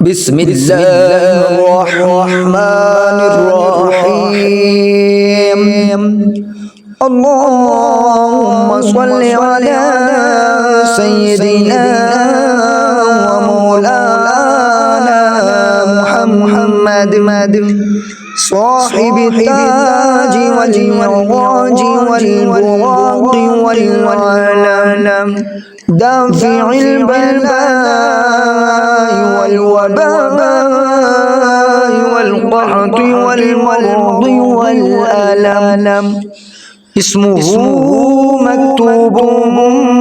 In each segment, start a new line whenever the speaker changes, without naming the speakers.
بسم الله الرحمن الرحيم. اللهم صل على سيدنا ومولانا محمد صاحب التاج والمعراج والبراق والعلم دافع البلاء والوباء والقحط والمرض والألم. اسمه مكتوب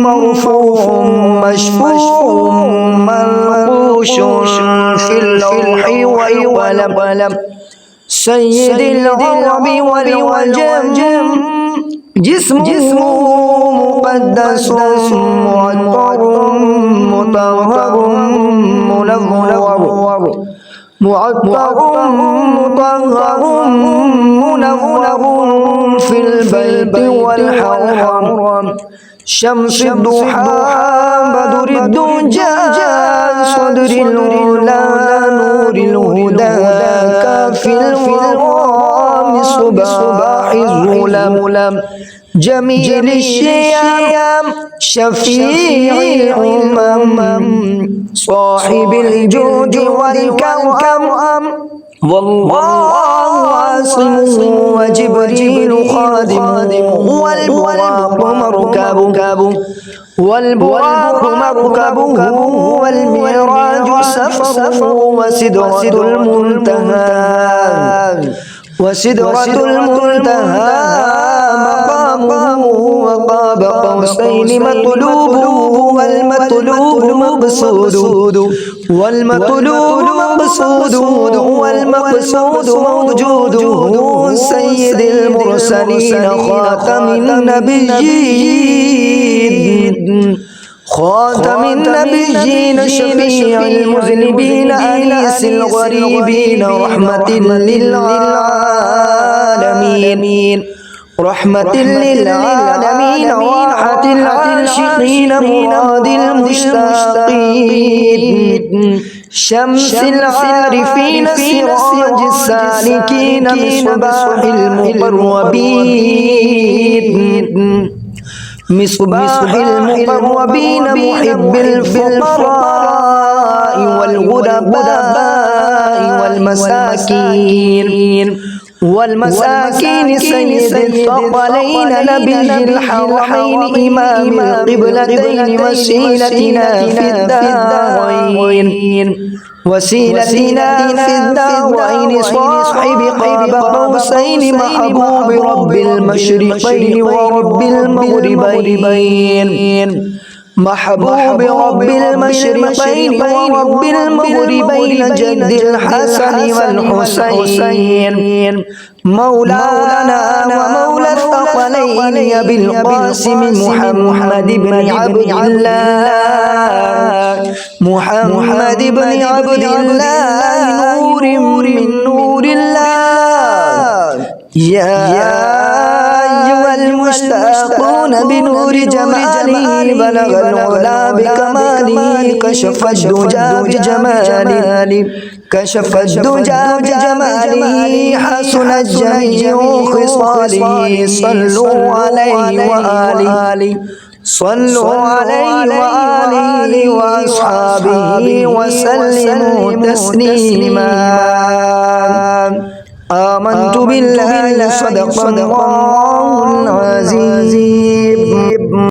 مرفوع مشفوع منقوش في اللوح والقلم. سيد العرب والعجم جسمه مقدس معطر مطهر منور في البيت والحرم. شمس الضحى بدر الدجى صدر العلا نور الهدى كافي الورام صباح الظلم. جميل الشيام شفيع الأمم صاحب الجود والكرم. والله عاصمه وجبريل خادمه والبراق مركبه والمعراج سفره وسدرة المنتهى مقامه وقاب قوسين مطلوبه والمطلوب مقصود موجوده. سيد المرسلين خاتم النبيين شفيع المذنبين أنيس الغريبين رحمة للعالمين راحة العاشقين مراد المشتاقين. شمس العارفين سراج السالكين مصباح المقربين محب الفقراء والغرباء والمساكين سيد الثقلين نبي الحرمين إمام القبلتين وسيلتنا في الدارين صاحب قاب قوسين محبوب رب المشرقين ورب المغربين. محبوب رب المشرقين ورب المغربين جد الحسن والحسين. مولانا ومولى الثقلين أبي القاسم محمد بن عبد الله نور من نور الله. يا أيها المشتاقون بنور جماله بلغ العلا بكماله كشف الدجى بجماله حسنت جميع خصاله. صلوا عليه وآله وأصحابه وسلموا تسليما. آمنت بالله صدق الله